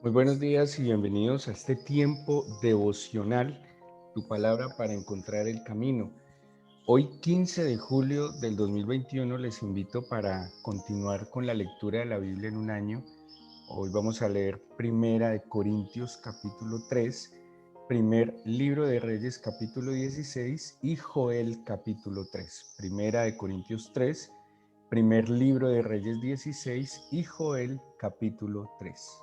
Muy buenos días y bienvenidos a este tiempo devocional, tu palabra para encontrar el camino. Hoy 15 de julio del 2021 les invito para continuar con la lectura de la Biblia en un año. Hoy vamos a leer Primera de Corintios capítulo 3, primer libro de Reyes capítulo 16 y Joel capítulo 3. Primera de Corintios 3, primer libro de Reyes 16 y Joel capítulo 3.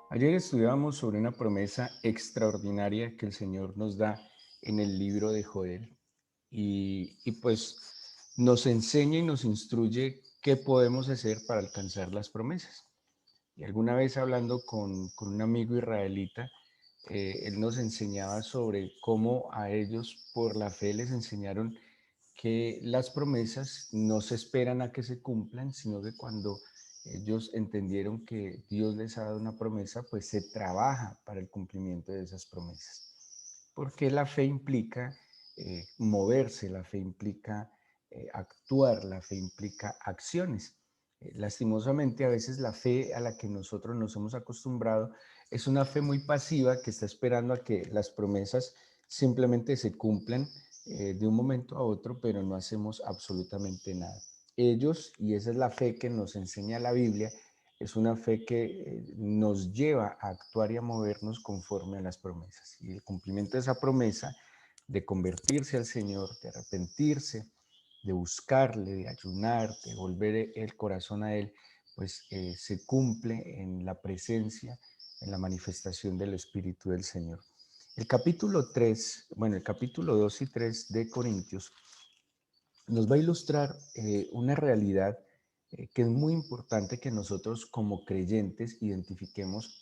Ayer estudiábamos sobre una promesa extraordinaria que el Señor nos da en el libro de Joel y pues nos enseña y nos instruye qué podemos hacer para alcanzar las promesas. Y alguna vez hablando con un amigo israelita, él nos enseñaba sobre cómo a ellos por la fe les enseñaron que las promesas no se esperan a que se cumplan, sino que cuando ellos entendieron que Dios les ha dado una promesa, pues se trabaja para el cumplimiento de esas promesas. Porque la fe implica moverse, la fe implica actuar, la fe implica acciones. Lastimosamente, a veces la fe a la que nosotros nos hemos acostumbrado es una fe muy pasiva que está esperando a que las promesas simplemente se cumplan de un momento a otro, pero no hacemos absolutamente nada. Ellos, y esa es la fe que nos enseña la Biblia, es una fe que nos lleva a actuar y a movernos conforme a las promesas. Y el cumplimiento de esa promesa de convertirse al Señor, de arrepentirse, de buscarle, de ayunar, de volver el corazón a Él, pues se cumple en la presencia, en la manifestación del Espíritu del Señor. El capítulo 3, bueno, el capítulo 2 y 3 de Corintios nos va a ilustrar una realidad que es muy importante que nosotros como creyentes identifiquemos,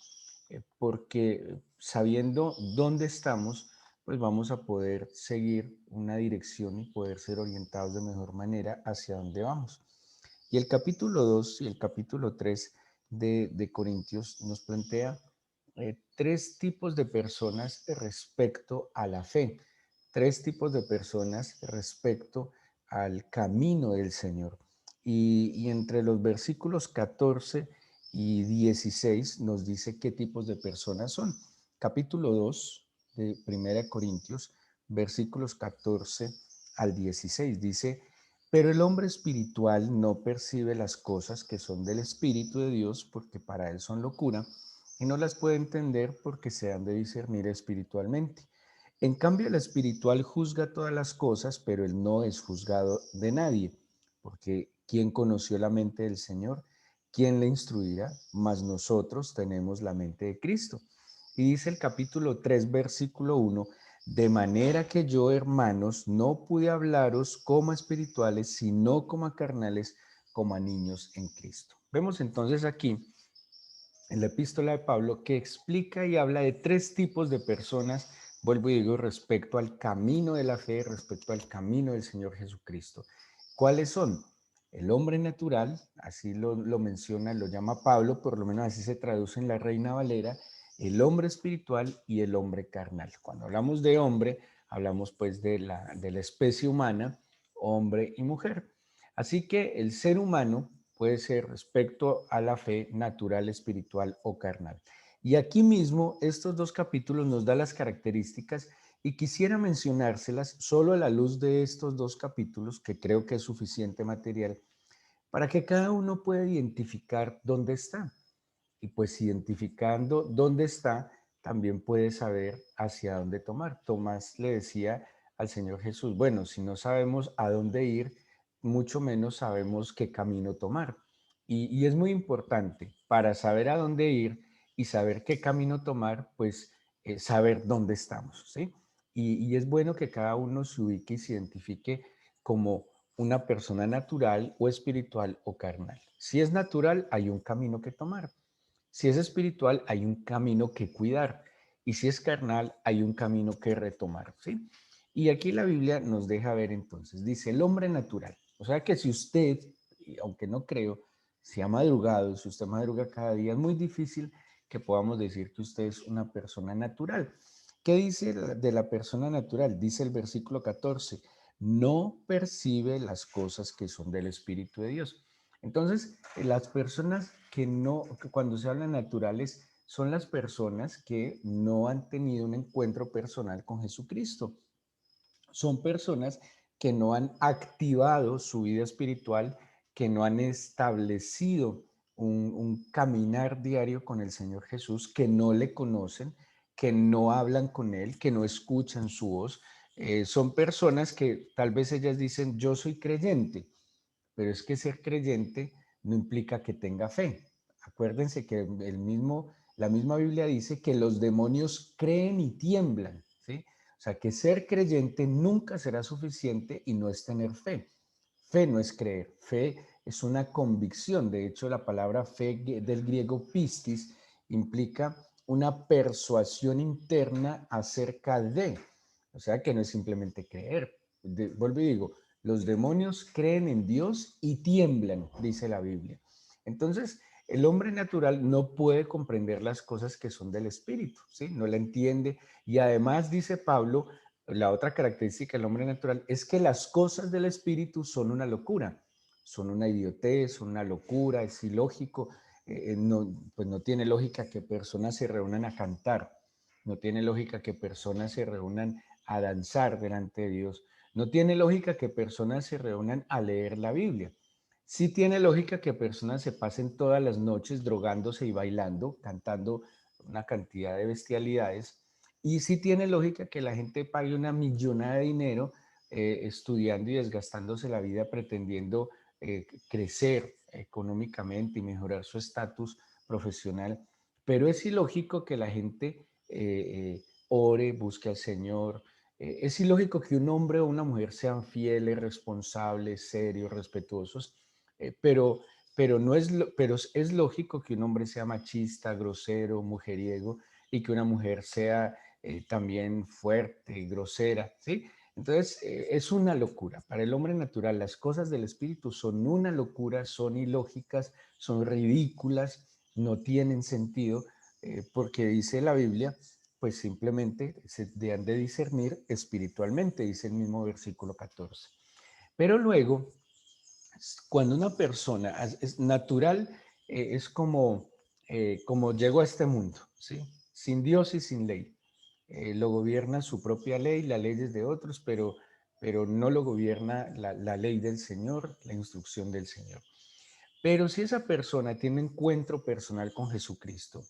porque sabiendo dónde estamos, pues vamos a poder seguir una dirección y poder ser orientados de mejor manera hacia dónde vamos. Y el capítulo 2 y el capítulo 3 de Corintios nos plantea tres tipos de personas respecto a la fe, tres tipos de personas respecto al camino del Señor. Y entre los versículos 14 y 16 nos dice qué tipos de personas son. Capítulo 2 de Primera Corintios, versículos 14 al 16, dice: pero el hombre espiritual no percibe las cosas que son del Espíritu de Dios porque para él son locura y no las puede entender porque se han de discernir espiritualmente. En cambio, el espiritual juzga todas las cosas, pero él no es juzgado de nadie, porque ¿quién conoció la mente del Señor? ¿Quién le instruirá? Mas nosotros tenemos la mente de Cristo. Y dice el capítulo 3, versículo 1: de manera que yo, hermanos, no pude hablaros como a espirituales, sino como a carnales, como a niños en Cristo. Vemos entonces aquí en la epístola de Pablo que explica y habla de tres tipos de personas, vuelvo y digo, respecto al camino de la fe, respecto al camino del Señor Jesucristo. ¿Cuáles son? El hombre natural, así lo menciona, lo llama Pablo, por lo menos así se traduce en la Reina Valera, el hombre espiritual y el hombre carnal. Cuando hablamos de hombre, hablamos pues de la especie humana, hombre y mujer. Así que el ser humano puede ser respecto a la fe natural, espiritual o carnal. Y aquí mismo estos dos capítulos nos dan las características y quisiera mencionárselas solo a la luz de estos dos capítulos, que creo que es suficiente material, para que cada uno pueda identificar dónde está. Y pues identificando dónde está, también puede saber hacia dónde tomar. Tomás le decía al Señor Jesús, bueno, si no sabemos a dónde ir, mucho menos sabemos qué camino tomar. Y es muy importante para saber a dónde ir y saber qué camino tomar, pues saber dónde estamos, ¿sí? Y es bueno que cada uno se ubique y se identifique como una persona natural o espiritual o carnal. Si es natural, hay un camino que tomar. Si es espiritual, hay un camino que cuidar. Y si es carnal, hay un camino que retomar, ¿sí? Y aquí la Biblia nos deja ver entonces, dice el hombre natural. O sea que si usted, aunque no creo, si ha madrugado, si usted madruga cada día, es muy difícil que podamos decir que usted es una persona natural. ¿Qué dice de la persona natural? Dice el versículo 14, no percibe las cosas que son del Espíritu de Dios. Entonces, las personas que no, que cuando se habla naturales, son las personas que no han tenido un encuentro personal con Jesucristo. Son personas que no han activado su vida espiritual, que no han establecido un caminar diario con el Señor Jesús, que no le conocen, que no hablan con Él, que no escuchan su voz. Son personas que tal vez ellas dicen, yo soy creyente, pero es que ser creyente no implica que tenga fe. Acuérdense que la misma Biblia dice que los demonios creen y tiemblan, ¿sí? O sea, que ser creyente nunca será suficiente y no es tener fe. Fe no es creer, fe es una convicción. De hecho, la palabra fe del griego pistis implica una persuasión interna acerca de, o sea, que no es simplemente creer. Vuelvo y digo, los demonios creen en Dios y tiemblan, dice la Biblia. Entonces, el hombre natural no puede comprender las cosas que son del espíritu, ¿sí? No la entiende. Y además, dice Pablo, la otra característica del hombre natural es que las cosas del espíritu son una locura, son una idiotez, son una locura, es ilógico. No, pues no tiene lógica que personas se reúnan a cantar, no tiene lógica que personas se reúnan a danzar delante de Dios, no tiene lógica que personas se reúnan a leer la Biblia. Sí tiene lógica que personas se pasen todas las noches drogándose y bailando, cantando una cantidad de bestialidades. Y sí tiene lógica que la gente pague una millonada de dinero estudiando y desgastándose la vida pretendiendo crecer económicamente y mejorar su estatus profesional. Pero es ilógico que la gente ore, busque al Señor. Es ilógico que un hombre o una mujer sean fieles, responsables, serios, respetuosos, pero, pero es lógico que un hombre sea machista, grosero, mujeriego y que una mujer sea también fuerte, grosera, ¿sí? Entonces, es una locura. Para el hombre natural, las cosas del espíritu son una locura, son ilógicas, son ridículas, no tienen sentido, porque dice la Biblia, pues simplemente se deben de discernir espiritualmente, dice el mismo versículo 14. Pero luego, cuando una persona es natural, es como llegó a este mundo, ¿sí? Sin Dios y sin ley. Lo gobierna su propia ley, la ley es de otros, pero no lo gobierna la ley del Señor, la instrucción del Señor. Pero si esa persona tiene encuentro personal con Jesucristo,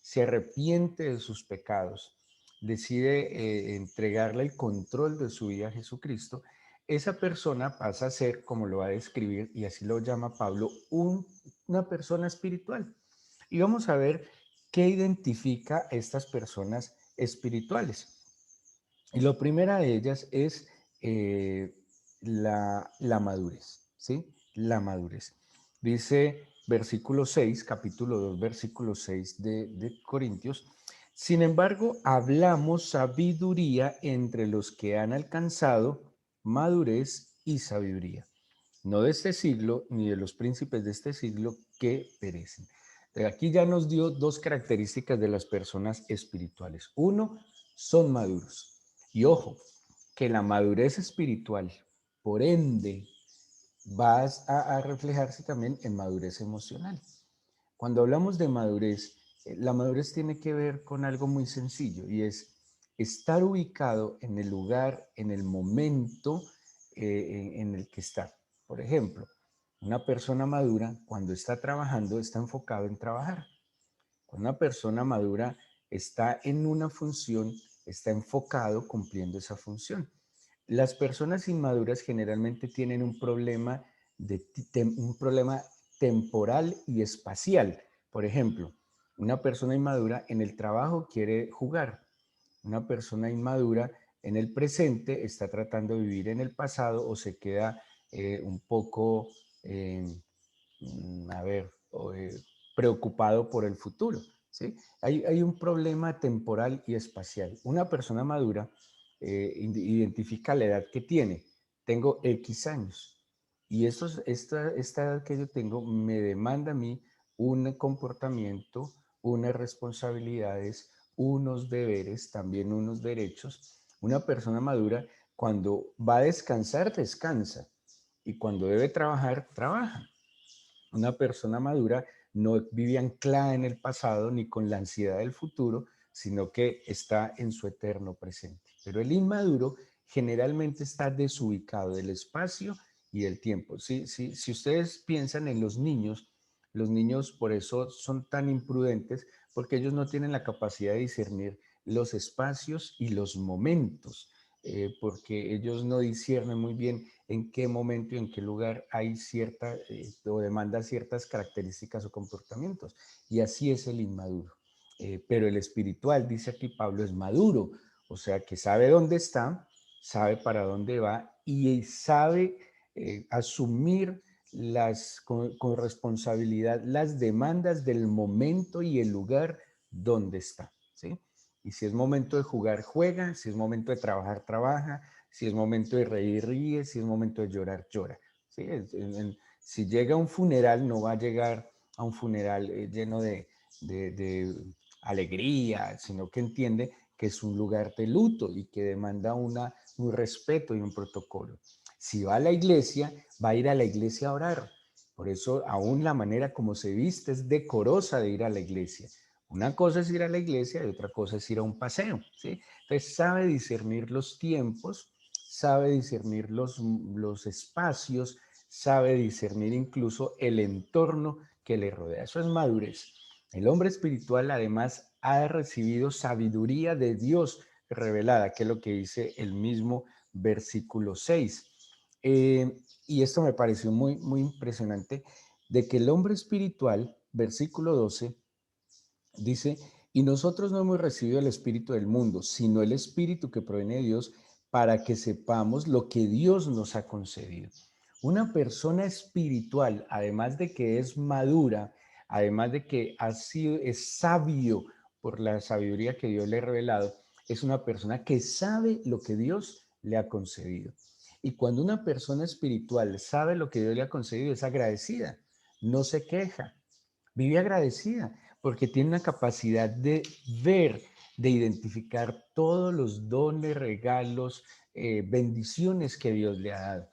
se arrepiente de sus pecados, decide entregarle el control de su vida a Jesucristo, esa persona pasa a ser, como lo va a describir, y así lo llama Pablo, una persona espiritual. Y vamos a ver qué identifica a estas personas espirituales. Y la primera de ellas es eh, la madurez, ¿sí? La madurez. Dice versículo 6, capítulo 2, versículo 6 de Corintios. Sin embargo, hablamos sabiduría entre los que han alcanzado madurez y sabiduría, no de este siglo ni de los príncipes de este siglo que perecen. Aquí ya nos dio dos características de las personas espirituales. Uno, son maduros. Y ojo, que la madurez espiritual, por ende, va a reflejarse también en madurez emocional. Cuando hablamos de madurez, la madurez tiene que ver con algo muy sencillo y es estar ubicado en el lugar, en el momento en el que está. Por ejemplo, una persona madura cuando está trabajando está enfocado en trabajar. Cuando una persona madura está en una función, está enfocado cumpliendo esa función. Las personas inmaduras generalmente tienen un problema temporal y espacial. Por ejemplo, una persona inmadura en el trabajo quiere jugar. Una persona inmadura en el presente está tratando de vivir en el pasado o se queda un poco, eh, a ver, preocupado por el futuro, ¿sí? Hay un problema temporal y espacial. Una persona madura identifica la edad que tiene. Tengo X años. Y esta edad que yo tengo me demanda a mí un comportamiento, unas responsabilidades, unos deberes, también unos derechos. Una persona madura, cuando va a descansar, descansa. Y cuando debe trabajar, trabaja. Una persona madura no vive anclada en el pasado ni con la ansiedad del futuro, sino que está en su eterno presente. Pero el inmaduro generalmente está desubicado del espacio y del tiempo. Si ustedes piensan en los niños por eso son tan imprudentes, porque ellos no tienen la capacidad de discernir los espacios y los momentos, porque ellos no disciernen muy bien en qué momento y en qué lugar hay cierta o demanda ciertas características o comportamientos. Y así es el inmaduro. Pero el espiritual, dice aquí Pablo, es maduro, o sea que sabe dónde está, sabe para dónde va y sabe asumir con responsabilidad las demandas del momento y el lugar donde está, ¿sí? Y si es momento de jugar, juega, si es momento de trabajar, trabaja, si es momento de reír, ríe, si es momento de llorar, llora. ¿Sí? Si llega a un funeral, no va a llegar a un funeral lleno de alegría, sino que entiende que es un lugar de luto y que demanda un respeto y un protocolo. Si va a la iglesia, va a ir a la iglesia a orar. Por eso, aún la manera como se viste es decorosa de ir a la iglesia. Una cosa es ir a la iglesia y otra cosa es ir a un paseo, ¿sí? Entonces sabe discernir los tiempos, sabe discernir los espacios, sabe discernir incluso el entorno que le rodea. Eso es madurez. El hombre espiritual además ha recibido sabiduría de Dios revelada, que es lo que dice el mismo versículo 6. Y esto me pareció muy, muy impresionante, de que el hombre espiritual, versículo 12, dice, y nosotros no hemos recibido el espíritu del mundo, sino el espíritu que proviene de Dios para que sepamos lo que Dios nos ha concedido. Una persona espiritual, además de que es madura, además de que es sabio por la sabiduría que Dios le ha revelado, es una persona que sabe lo que Dios le ha concedido. Y cuando una persona espiritual sabe lo que Dios le ha concedido, es agradecida, no se queja, vive agradecida porque tiene una capacidad de ver, de identificar todos los dones, regalos, bendiciones que Dios le ha dado.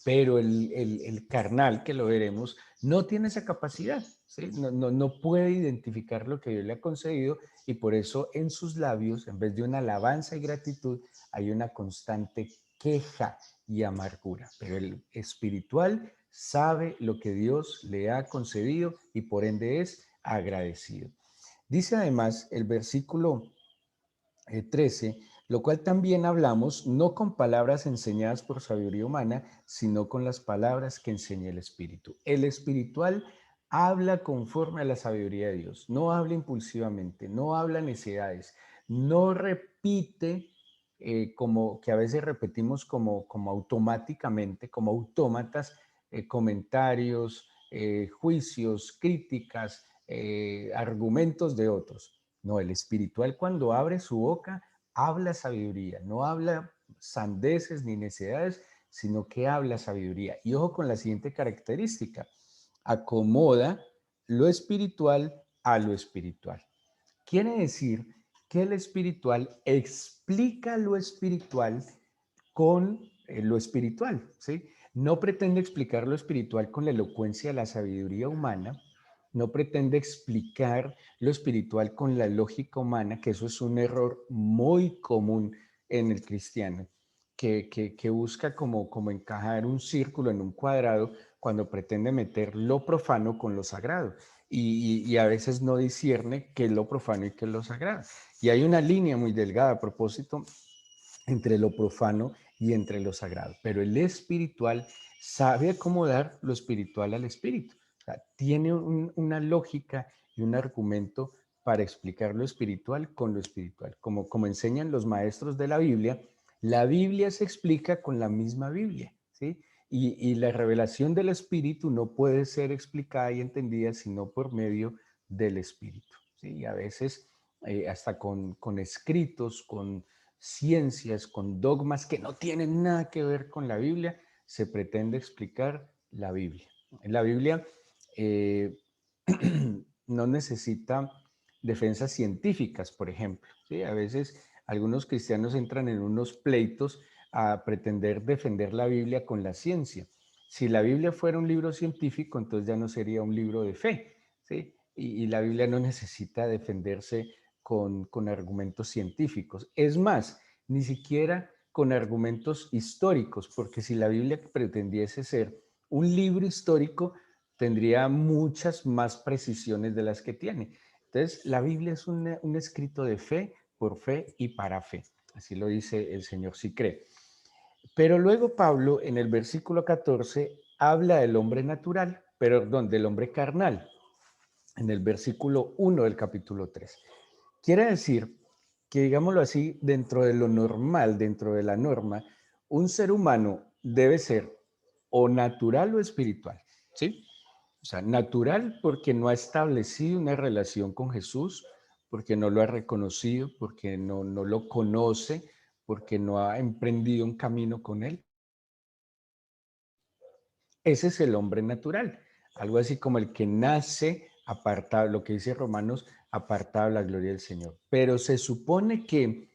Pero el carnal, que lo veremos, no tiene esa capacidad, ¿sí? No puede identificar lo que Dios le ha concedido y por eso en sus labios, en vez de una alabanza y gratitud, hay una constante queja y amargura. Pero el espiritual sabe lo que Dios le ha concedido y por ende es agradecido. Dice además el versículo 13, lo cual también hablamos no con palabras enseñadas por sabiduría humana, sino con las palabras que enseña el Espíritu. El espiritual habla conforme a la sabiduría de Dios, no habla impulsivamente, no habla necedades, no repite como que a veces repetimos como automáticamente, como autómatas, comentarios, juicios, críticas, argumentos de otros. No, el espiritual cuando abre su boca habla sabiduría, no habla sandeces ni necedades, sino que habla sabiduría. Y ojo con la siguiente característica, acomoda lo espiritual a lo espiritual. Quiere decir que el espiritual explica lo espiritual con lo espiritual, ¿sí? No pretende explicar lo espiritual con la elocuencia de la sabiduría humana, no pretende explicar lo espiritual con la lógica humana, que eso es un error muy común en el cristiano, que busca como encajar un círculo en un cuadrado cuando pretende meter lo profano con lo sagrado. Y a veces no discierne qué es lo profano y qué es lo sagrado. Y hay una línea muy delgada a propósito entre lo profano y entre lo sagrado. Pero el espiritual sabe acomodar lo espiritual al espíritu. O sea, tiene una lógica y un argumento para explicar lo espiritual con lo espiritual. Como enseñan los maestros de la Biblia se explica con la misma Biblia, ¿sí? Y la revelación del espíritu no puede ser explicada y entendida sino por medio del espíritu, ¿sí? Y a veces hasta con escritos, con ciencias, con dogmas que no tienen nada que ver con la Biblia, se pretende explicar la Biblia. La Biblia eh, no necesita defensas científicas, por ejemplo, ¿sí? A veces algunos cristianos entran en unos pleitos a pretender defender la Biblia con la ciencia. Si la Biblia fuera un libro científico, entonces ya no sería un libro de fe, ¿sí? Y la Biblia no necesita defenderse con argumentos científicos. Es más, ni siquiera con argumentos históricos, porque si la Biblia pretendiese ser un libro histórico, tendría muchas más precisiones de las que tiene. Entonces, la Biblia es un escrito de fe, por fe y para fe. Así lo dice el Señor si cree. Pero luego Pablo, en el versículo 14, habla del hombre natural, perdón, del hombre carnal, en el versículo 1 del capítulo 3. Quiere decir que, digámoslo así, dentro de lo normal, dentro de la norma, un ser humano debe ser o natural o espiritual, ¿sí? O sea, natural porque no ha establecido una relación con Jesús, porque no lo ha reconocido, porque no lo conoce, porque no ha emprendido un camino con él. Ese es el hombre natural, algo así como el que nace apartado, lo que dice Romanos, apartado de la gloria del Señor. Pero se supone que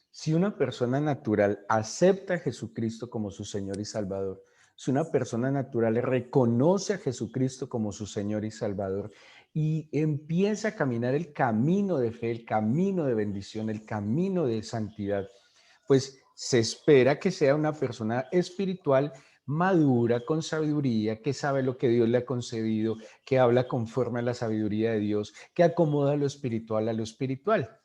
si una persona natural acepta a Jesucristo como su Señor y Salvador, si una persona natural reconoce a Jesucristo como su Señor y Salvador y empieza a caminar el camino de fe, el camino de bendición, el camino de santidad, pues se espera que sea una persona espiritual madura, con sabiduría, que sabe lo que Dios le ha concedido, que habla conforme a la sabiduría de Dios, que acomoda lo espiritual a lo espiritual.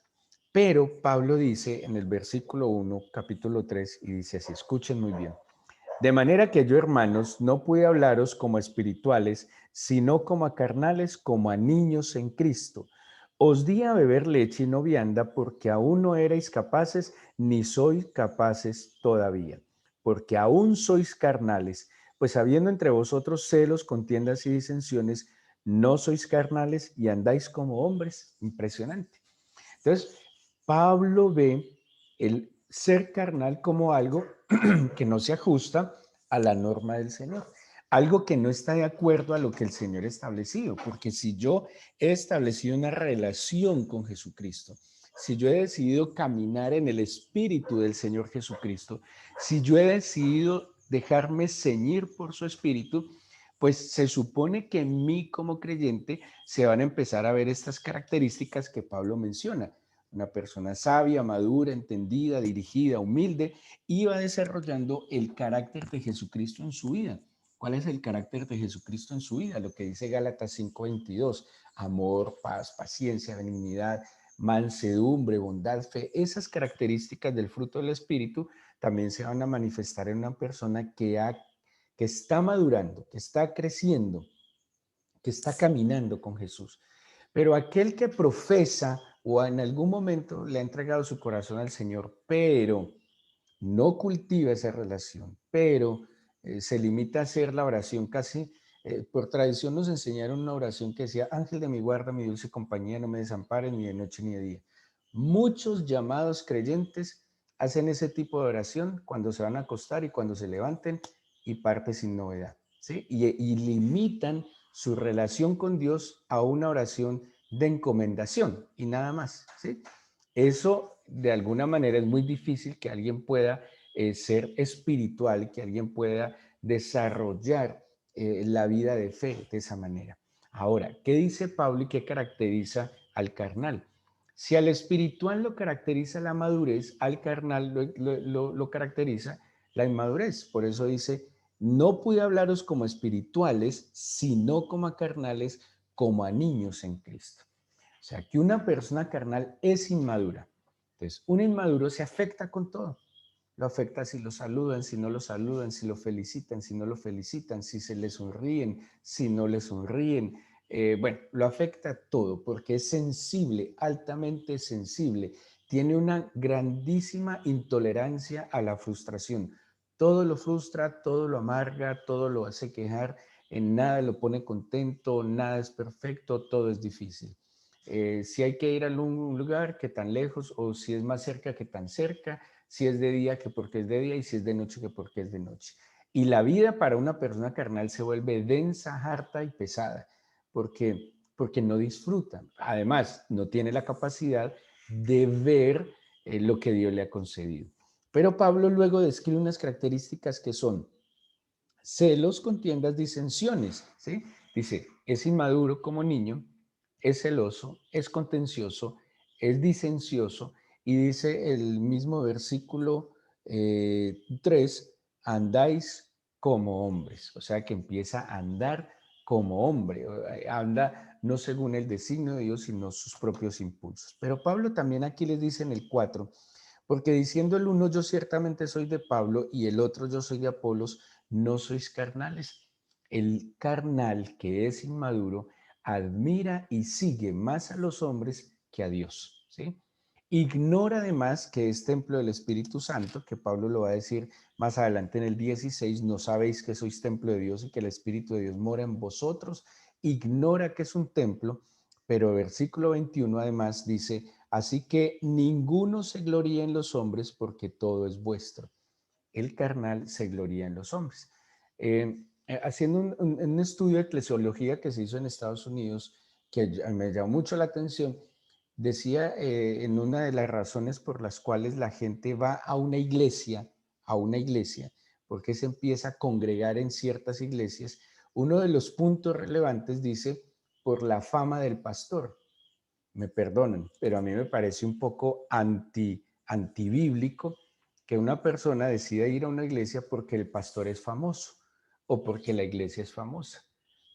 Pero Pablo dice en el versículo 1, capítulo 3, y dice así, escuchen muy bien. De manera que yo, hermanos, no pude hablaros como a espirituales, sino como a carnales, como a niños en Cristo. Os di a beber leche y no vianda, porque aún no erais capaces, ni sois capaces todavía, porque aún sois carnales, pues habiendo entre vosotros celos, contiendas y disensiones, no sois carnales y andáis como hombres. Impresionante. Entonces, Pablo ve el ser carnal como algo que no se ajusta a la norma del Señor, algo que no está de acuerdo a lo que el Señor ha establecido, porque si yo he establecido una relación con Jesucristo, si yo he decidido caminar en el espíritu del Señor Jesucristo, si yo he decidido dejarme ceñir por su espíritu, pues se supone que en mí como creyente se van a empezar a ver estas características que Pablo menciona. Una persona sabia, madura, entendida, dirigida, humilde, y va desarrollando el carácter de Jesucristo en su vida. ¿Cuál es el carácter de Jesucristo en su vida? Lo que dice Gálatas 5:22, amor, paz, paciencia, benignidad, mansedumbre, bondad, fe. Esas características del fruto del Espíritu también se van a manifestar en una persona que está madurando, que está creciendo, que está caminando con Jesús. Pero aquel que profesa o en algún momento le ha entregado su corazón al Señor, pero no cultiva esa relación, pero se limita a hacer la oración casi, por tradición nos enseñaron una oración que decía, ángel de mi guarda, mi dulce compañía, no me desampares ni de noche ni de día. Muchos llamados creyentes hacen ese tipo de oración cuando se van a acostar y cuando se levanten y parte sin novedad, ¿sí? Y limitan su relación con Dios a una oración de encomendación y nada más, ¿sí? Eso de alguna manera es muy difícil que alguien pueda ser espiritual, que alguien pueda desarrollar la vida de fe de esa manera. Ahora, ¿qué dice Pablo y qué caracteriza al carnal? Si al espiritual lo caracteriza la madurez, al carnal lo caracteriza la inmadurez. Por eso dice, no pude hablaros como espirituales, sino como a carnales, como a niños en Cristo. O sea, que una persona carnal es inmadura. Entonces, un inmaduro se afecta con todo. Lo afecta si lo saludan, si no lo saludan, si lo felicitan, si no lo felicitan, si se le sonríen, si no le sonríen. Bueno, lo afecta todo porque es sensible, altamente sensible. Tiene una grandísima intolerancia a la frustración. Todo lo frustra, todo lo amarga, todo lo hace quejar, en nada lo pone contento, nada es perfecto, todo es difícil. Si hay que ir a un lugar, que tan lejos, o si es más cerca, que tan cerca, si es de día, que porque es de día, y si es de noche, que porque es de noche. Y la vida para una persona carnal se vuelve densa, harta y pesada, porque no disfruta. Además, no tiene la capacidad de ver lo que Dios le ha concedido. Pero Pablo luego describe unas características que son celos, contiendas, disensiones, ¿sí? Dice, es inmaduro como niño, es celoso, es contencioso, es disencioso, y dice el mismo versículo 3, andáis como hombres, o sea que empieza a andar como hombre, anda no según el designio de Dios, sino sus propios impulsos. Pero Pablo también aquí les dice en el 4, porque diciendo el uno, yo ciertamente soy de Pablo, y el otro, yo soy de Apolos, no sois carnales. El carnal, que es inmaduro, admira y sigue más a los hombres que a Dios, ¿sí? Ignora además que es templo del Espíritu Santo, que Pablo lo va a decir más adelante en el 16, no sabéis que sois templo de Dios y que el Espíritu de Dios mora en vosotros. Ignora que es un templo, pero versículo 21 además dice, así que ninguno se gloríe en los hombres porque todo es vuestro. El carnal se gloría en los hombres. Haciendo un estudio de eclesiología que se hizo en Estados Unidos, que me llamó mucho la atención, decía en una de las razones por las cuales la gente va a una iglesia, porque se empieza a congregar en ciertas iglesias, uno de los puntos relevantes dice, por la fama del pastor. Me perdonan, pero a mí me parece un poco antibíblico que una persona decida ir a una iglesia porque el pastor es famoso o porque la iglesia es famosa.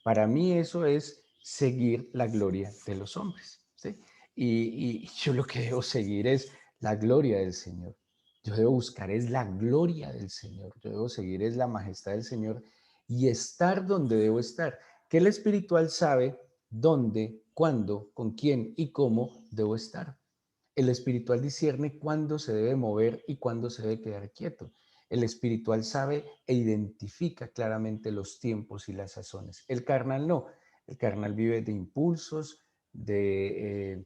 Para mí eso es seguir la gloria de los hombres, ¿sí? Y yo lo que debo seguir es la gloria del Señor. Yo debo buscar es la gloria del Señor. Yo debo seguir es la majestad del Señor y estar donde debo estar. Que el espiritual sabe dónde, cuándo, con quién y cómo debo estar. El espiritual discierne cuándo se debe mover y cuándo se debe quedar quieto. El espiritual sabe e identifica claramente los tiempos y las sazones. El carnal no. El carnal vive de impulsos, de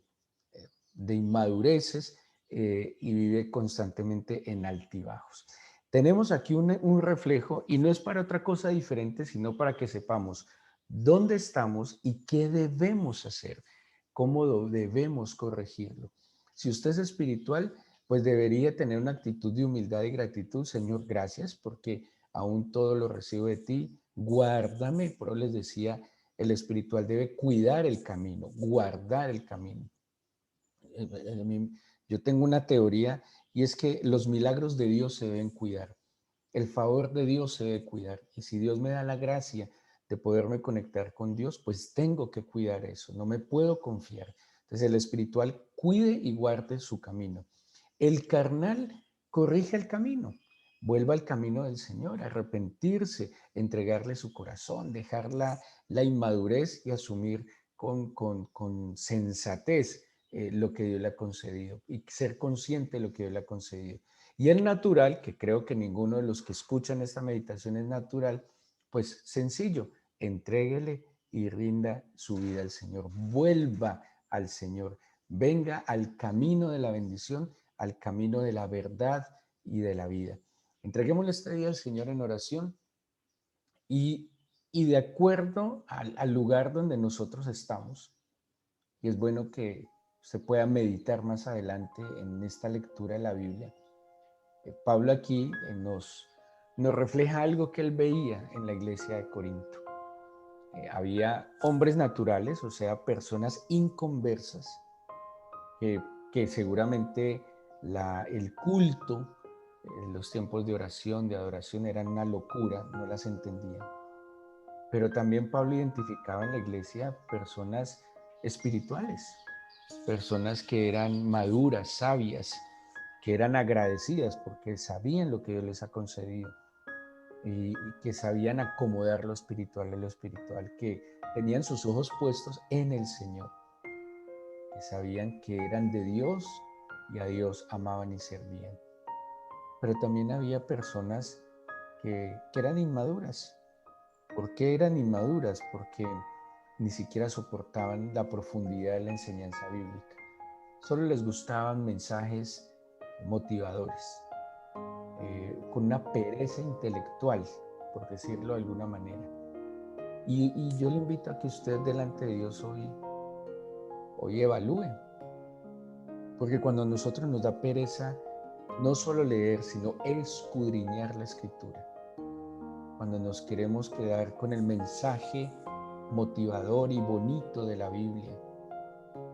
inmadureces y vive constantemente en altibajos. Tenemos aquí un reflejo y no es para otra cosa diferente, sino para que sepamos dónde estamos y qué debemos hacer, cómo debemos corregirlo. Si usted es espiritual, pues debería tener una actitud de humildad y gratitud. Señor, gracias porque aún todo lo recibo de ti. Guárdame, pero les decía, el espiritual debe cuidar el camino, guardar el camino. Yo tengo una teoría y es que los milagros de Dios se deben cuidar. El favor de Dios se debe cuidar. Y si Dios me da la gracia de poderme conectar con Dios, pues tengo que cuidar eso. No me puedo confiar. Entonces el espiritual cuide y guarde su camino. El carnal corrige el camino. Vuelva al camino del Señor, arrepentirse, entregarle su corazón, dejar la inmadurez y asumir con sensatez lo que Dios le ha concedido y ser consciente de lo que Dios le ha concedido. Y el natural, que creo que ninguno de los que escuchan esta meditación es natural, pues sencillo, entréguele y rinda su vida al Señor. Vuelva al Señor. Venga al camino de la bendición, al camino de la verdad y de la vida. Entreguémosle este día al Señor en oración y, y de acuerdo al lugar donde nosotros estamos, y es bueno que se pueda meditar más adelante en esta lectura de la Biblia. Pablo aquí nos refleja algo que él veía en la iglesia de Corinto. Había hombres naturales, o sea, personas inconversas, que, que seguramente el culto, los tiempos de oración, de adoración eran una locura, no las entendían. Pero también Pablo identificaba en la iglesia personas espirituales, personas que eran maduras, sabias, que eran agradecidas porque sabían lo que Dios les ha concedido y que sabían acomodar lo espiritual a lo espiritual, que tenían sus ojos puestos en el Señor, que sabían que eran de Dios y a Dios amaban y servían. Pero también había personas que eran inmaduras. ¿Por qué eran inmaduras? Porque ni siquiera soportaban la profundidad de la enseñanza bíblica. Solo les gustaban mensajes motivadores, con una pereza intelectual, por decirlo de alguna manera. Y yo le invito a que usted delante de Dios hoy evalúe, porque cuando a nosotros nos da pereza no solo leer, sino escudriñar la Escritura, cuando nos queremos quedar con el mensaje motivador y bonito de la Biblia,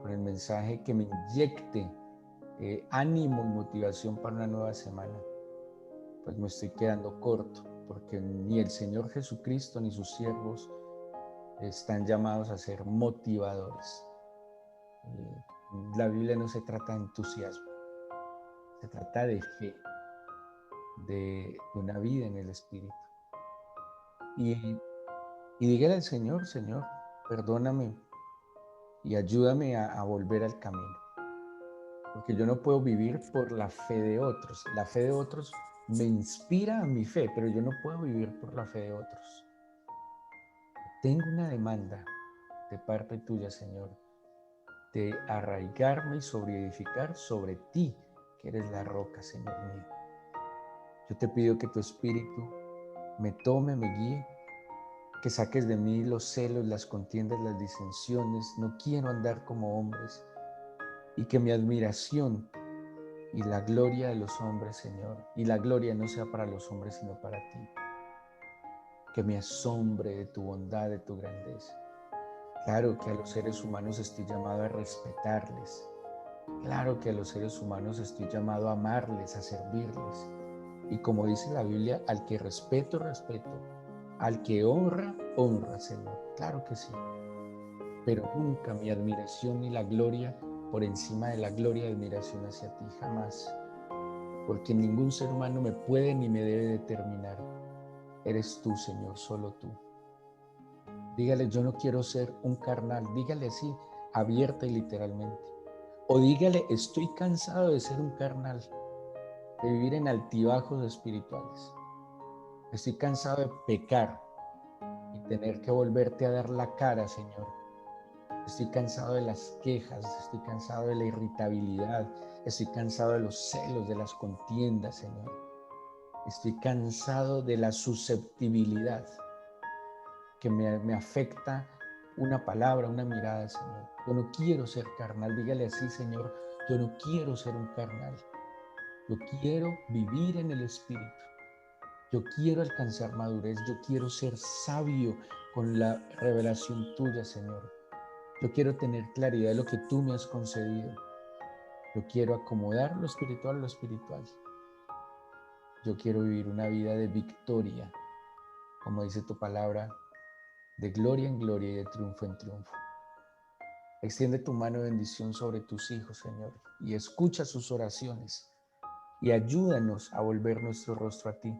con el mensaje que me inyecte ánimo y motivación para una nueva semana, pues me estoy quedando corto, porque ni el Señor Jesucristo ni sus siervos están llamados a ser motivadores. La Biblia no se trata de entusiasmo, se trata de fe, de una vida en el Espíritu. Y dígale al Señor, Señor, perdóname y ayúdame a volver al camino. Porque yo no puedo vivir por la fe de otros. La fe de otros me inspira a mi fe, pero yo no puedo vivir por la fe de otros. Tengo una demanda de parte tuya, Señor, de arraigarme y sobreedificar sobre ti, que eres la roca, Señor mío. Yo te pido que tu Espíritu me tome, me guíe, que saques de mí los celos, las contiendas, las disensiones. No quiero andar como hombres, y que mi admiración y la gloria de los hombres, Señor, y la gloria no sea para los hombres, sino para ti. Que me asombre de tu bondad, de tu grandeza. Claro que a los seres humanos estoy llamado a respetarles. Claro que a los seres humanos estoy llamado a amarles, a servirles. Y como dice la Biblia, al que respeto, respeto. Al que honra, honra, Señor. Claro que sí. Pero nunca mi admiración y la gloria por encima de la gloria y admiración hacia ti, jamás. Porque ningún ser humano me puede ni me debe determinar. Eres tú, Señor, solo tú. Dígale, yo no quiero ser un carnal. Dígale así, abierta y literalmente. O dígale, estoy cansado de ser un carnal, de vivir en altibajos espirituales. Estoy cansado de pecar y tener que volverte a dar la cara, Señor. Estoy cansado de las quejas, estoy cansado de la irritabilidad, estoy cansado de los celos, de las contiendas, Señor. Estoy cansado de la susceptibilidad que me afecta una palabra, una mirada, Señor. Yo no quiero ser carnal. Dígale así, Señor, yo no quiero ser un carnal. Yo quiero vivir en el Espíritu. Yo quiero alcanzar madurez. Yo quiero ser sabio con la revelación tuya, Señor. Yo quiero tener claridad de lo que tú me has concedido. Yo quiero acomodar lo espiritual a lo espiritual. Yo quiero vivir una vida de victoria, como dice tu palabra, de gloria en gloria y de triunfo en triunfo. Extiende tu mano de bendición sobre tus hijos, Señor, y escucha sus oraciones y ayúdanos a volver nuestro rostro a ti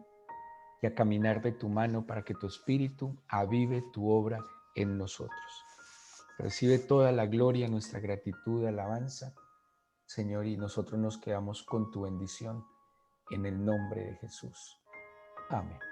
y a caminar de tu mano para que tu Espíritu avive tu obra en nosotros. Recibe toda la gloria, nuestra gratitud, alabanza, Señor, y nosotros nos quedamos con tu bendición en el nombre de Jesús. Amén.